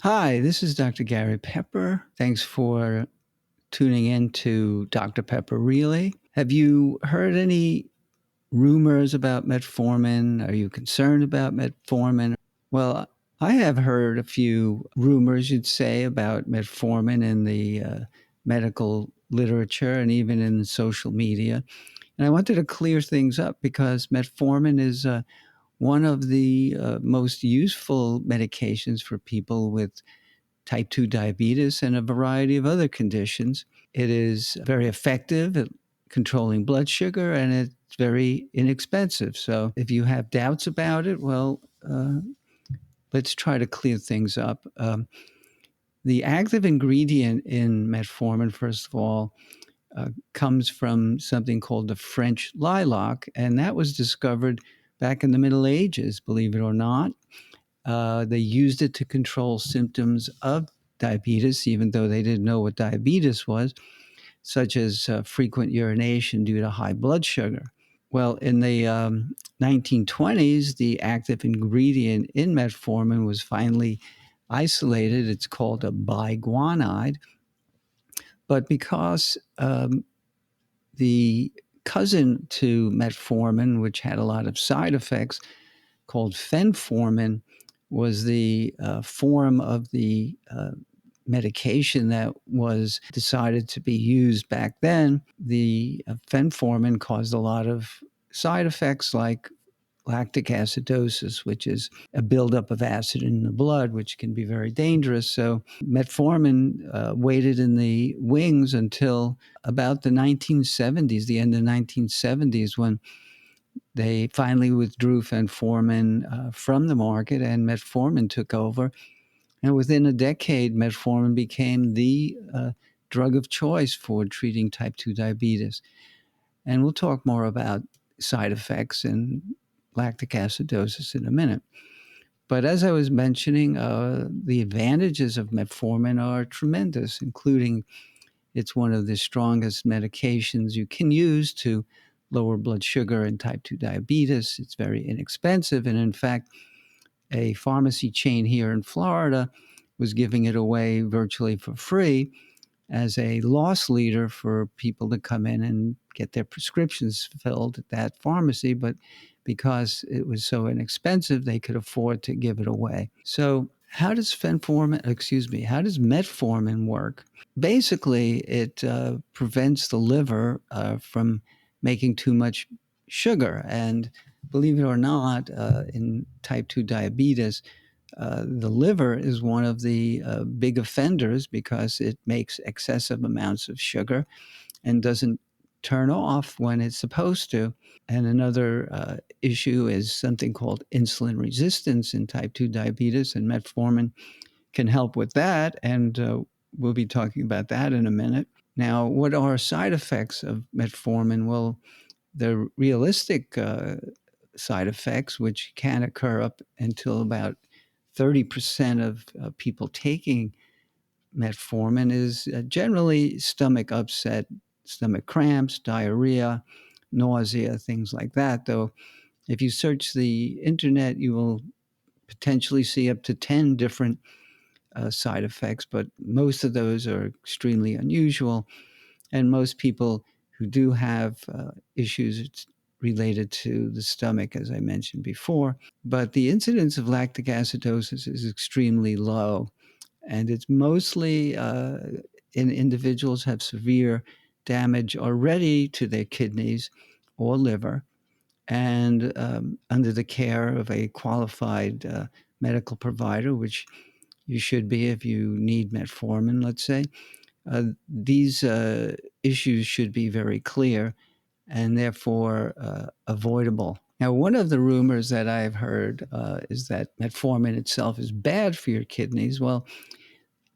Hi, this is Dr. Gary Pepper. Thanks for tuning in to Dr. Pepper Really. Have you heard any rumors about metformin? Are you concerned about metformin? Well, I have heard a few rumors, you'd say, about metformin in the medical literature and even in social media. And I wanted to clear things up because metformin is one of the most useful medications for people with type 2 diabetes and a variety of other conditions. It is very effective at controlling blood sugar and it's very inexpensive. So if you have doubts about it, well, let's try to clear things up. The active ingredient in metformin, first of all, comes from something called the French lilac, and that was discovered back in the Middle Ages, believe it or not. They used it to control symptoms of diabetes, even though they didn't know what diabetes was, such as frequent urination due to high blood sugar. Well, in the 1920s, the active ingredient in metformin was finally isolated. It's called a biguanide. But because the cousin to metformin, which had a lot of side effects, called fenformin, was the form of the medication that was decided to be used back then. The fenformin caused a lot of side effects like lactic acidosis, which is a buildup of acid in the blood, which can be very dangerous. So metformin waited in the wings until about the 1970s, the end of the 1970s, when they finally withdrew fenformin from the market and metformin took over. And within a decade, metformin became the drug of choice for treating type 2 diabetes. And we'll talk more about side effects and lactic acidosis in a minute. But as I was mentioning, the advantages of metformin are tremendous, including it's one of the strongest medications you can use to lower blood sugar in type 2 diabetes. It's very inexpensive. And in fact, a pharmacy chain here in Florida was giving it away virtually for free as a loss leader for people to come in and get their prescriptions filled at that pharmacy. But because it was so inexpensive, they could afford to give it away. So how does how does metformin work? Basically, it prevents the liver from making too much sugar. And believe it or not, in type 2 diabetes, the liver is one of the big offenders because it makes excessive amounts of sugar and doesn't turn off when it's supposed to. And another issue is something called insulin resistance in type 2 diabetes, and metformin can help with that. And we'll be talking about that in a minute. Now, what are side effects of metformin? Well, the realistic side effects, which can occur up until about 30% of people taking metformin, is generally stomach upset, stomach cramps, diarrhea, nausea, things like that. Though, if you search the internet, you will potentially see up to 10 different side effects, but most of those are extremely unusual. And most people who do have issues related to the stomach, as I mentioned before. But the incidence of lactic acidosis is extremely low. And it's mostly in individuals have severe damage already to their kidneys or liver, and under the care of a qualified medical provider, which you should be if you need metformin, let's say. These issues should be very clear and therefore avoidable. Now, one of the rumors that I've heard is that metformin itself is bad for your kidneys. Well,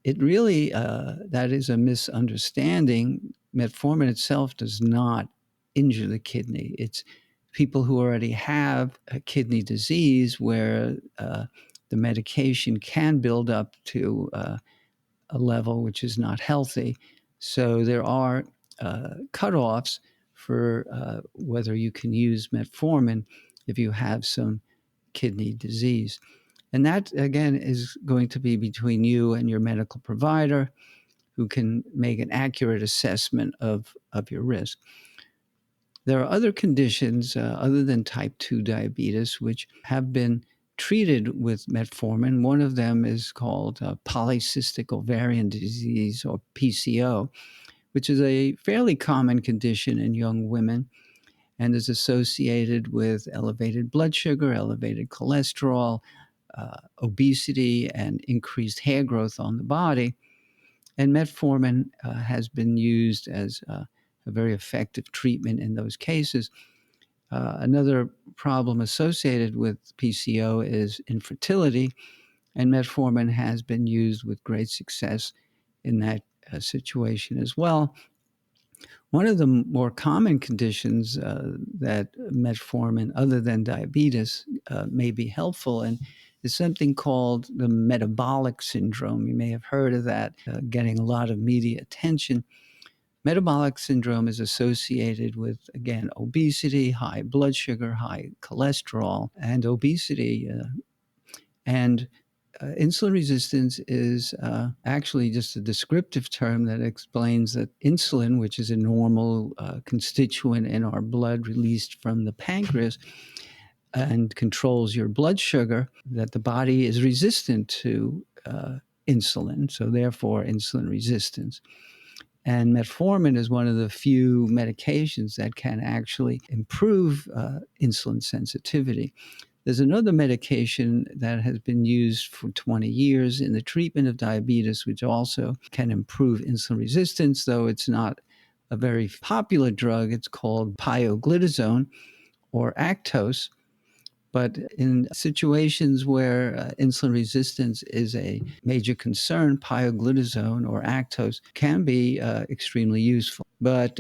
it really, that is a misunderstanding. Metformin itself does not injure the kidney. It's people who already have a kidney disease where the medication can build up to a level which is not healthy. So there are cutoffs for whether you can use metformin if you have some kidney disease. And that, again, is going to be between you and your medical provider, who can make an accurate assessment of your risk. There are other conditions other than type 2 diabetes which have been treated with metformin. One of them is called polycystic ovarian disease, or PCO, which is a fairly common condition in young women and is associated with elevated blood sugar, elevated cholesterol, obesity, and increased hair growth on the body. And metformin has been used as a very effective treatment in those cases. Another problem associated with PCO is infertility, and metformin has been used with great success in that situation as well. One of the more common conditions that metformin, other than diabetes, may be helpful in is something called the metabolic syndrome. You may have heard of that, getting a lot of media attention. Metabolic syndrome is associated with, again, obesity, high blood sugar, high cholesterol, and obesity. And insulin resistance is actually just a descriptive term that explains that insulin, which is a normal constituent in our blood released from the pancreas and controls your blood sugar, that the body is resistant to insulin. So therefore, insulin resistance. And metformin is one of the few medications that can actually improve insulin sensitivity. There's another medication that has been used for 20 years in the treatment of diabetes, which also can improve insulin resistance, though it's not a very popular drug. It's called pioglitazone, or Actos. But in situations where insulin resistance is a major concern, pioglitazone, or Actos, can be extremely useful. But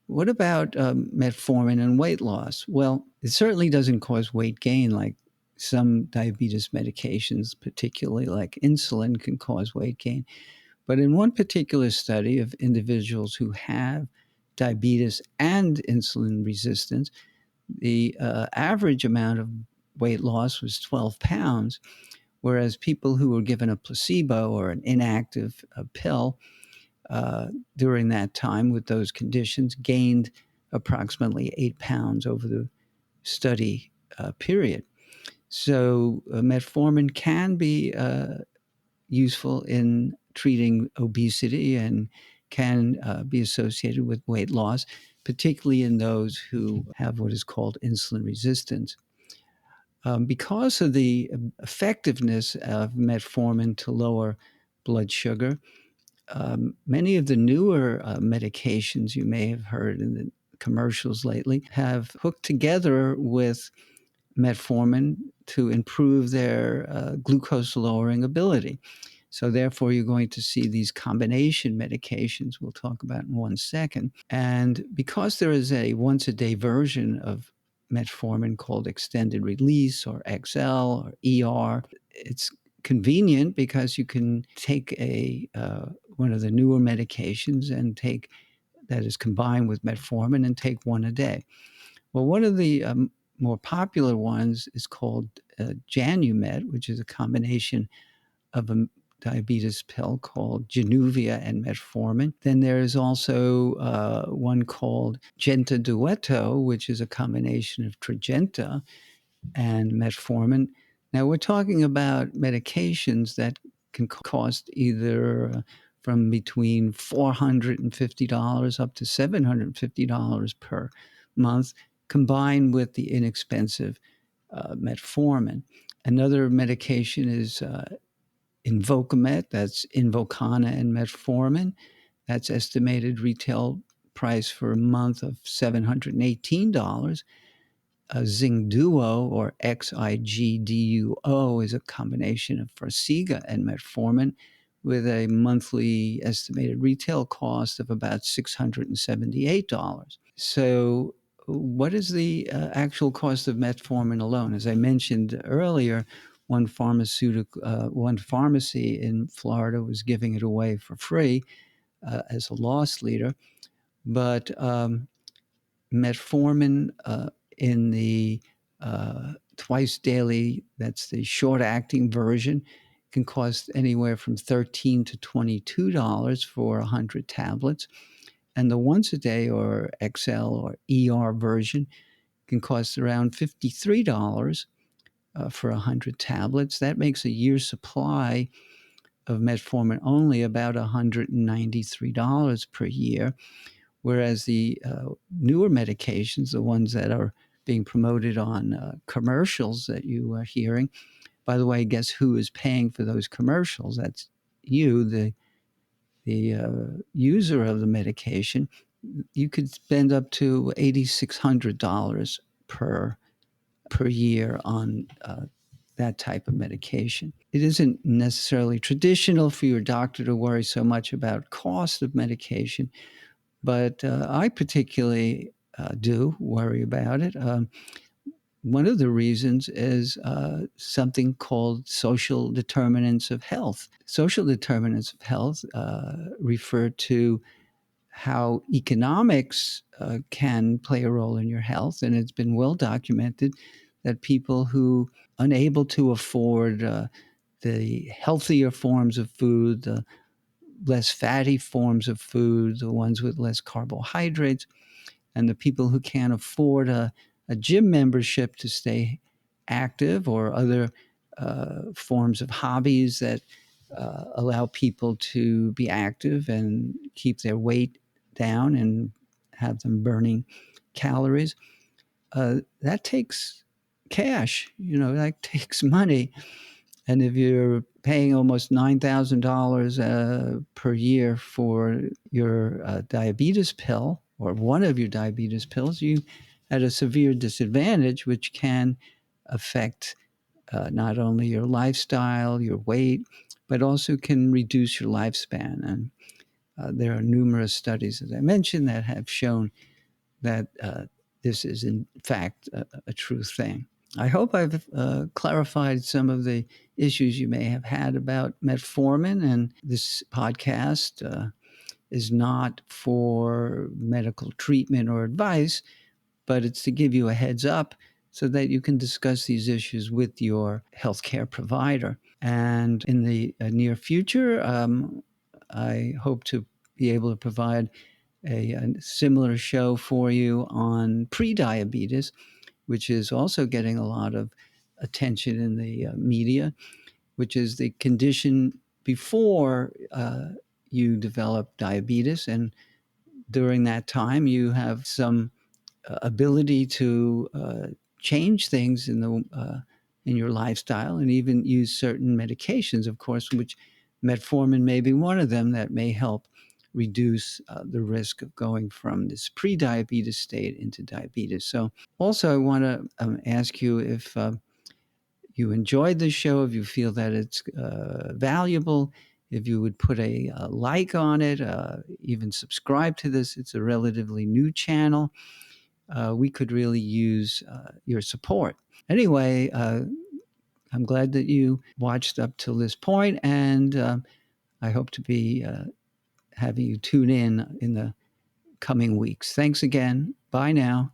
what about metformin and weight loss? Well, it certainly doesn't cause weight gain like some diabetes medications, particularly like insulin, can cause weight gain. But in one particular study of individuals who have diabetes and insulin resistance, the average amount of weight loss was 12 pounds, whereas people who were given a placebo or an inactive pill during that time with those conditions gained approximately 8 pounds over the study period. So metformin can be useful in treating obesity and can be associated with weight loss, particularly in those who have what is called insulin resistance. Because of the effectiveness of metformin to lower blood sugar, many of the newer medications you may have heard in the commercials lately have hooked together with metformin to improve their glucose lowering ability. So therefore, you're going to see these combination medications we'll talk about in 1 second. And because there is a once-a-day version of metformin called extended release, or XL, or ER, it's convenient because you can take one of the newer medications and take that is combined with metformin and take one a day. Well, one of the more popular ones is called Janumet, which is a combination of a diabetes pill called Januvia and metformin. Then there is also one called Genta Duetto, which is a combination of Tradjenta and metformin. Now, we're talking about medications that can cost either from between $450 up to $750 per month, combined with the inexpensive metformin. Another medication is Invocamet, that's Invokana and metformin. That's estimated retail price for a month of $718. Xingduo, or Xigduo, is a combination of Farxiga and metformin with a monthly estimated retail cost of about $678. So what is the actual cost of metformin alone? As I mentioned earlier, one pharmacy in Florida was giving it away for free as a loss leader. But metformin in the twice daily, that's the short acting version, can cost anywhere from $13 to $22 for 100 tablets. And the once a day or XL or ER version can cost around $53 for 100 tablets. That makes a year's supply of metformin only about $193 per year, whereas the newer medications, the ones that are being promoted on commercials that you are hearing, by the way, guess who is paying for those commercials? That's you, the user of the medication. You could spend up to $8,600 per year on that type of medication. It isn't necessarily traditional for your doctor to worry so much about cost of medication, but I particularly do worry about it. One of the reasons is something called social determinants of health. Social determinants of health refer to how economics can play a role in your health. And it's been well documented that people who unable to afford the healthier forms of food, the less fatty forms of food, the ones with less carbohydrates, and the people who can't afford a gym membership to stay active or other forms of hobbies that allow people to be active and keep their weight down and have them burning calories. That takes cash, that takes money. And if you're paying almost $9,000 per year for your diabetes pill or one of your diabetes pills, you at a severe disadvantage, which can affect not only your lifestyle, your weight, but also can reduce your lifespan. And there are numerous studies, as I mentioned, that have shown that this is, in fact, a true thing. I hope I've clarified some of the issues you may have had about metformin. And this podcast is not for medical treatment or advice, but it's to give you a heads up so that you can discuss these issues with your healthcare provider. And in the near future, I hope to be able to provide a similar show for you on prediabetes, which is also getting a lot of attention in the media, which is the condition before you develop diabetes. And during that time, you have some ability to change things in your lifestyle and even use certain medications, of course, which metformin may be one of them that may help reduce the risk of going from this pre-diabetes state into diabetes. So also I want to ask you if you enjoyed the show, if you feel that it's valuable, if you would put a like on it, even subscribe to this. It's a relatively new channel. We could really use your support. Anyway, I'm glad that you watched up till this point, and I hope to be having you tune in the coming weeks. Thanks again. Bye now.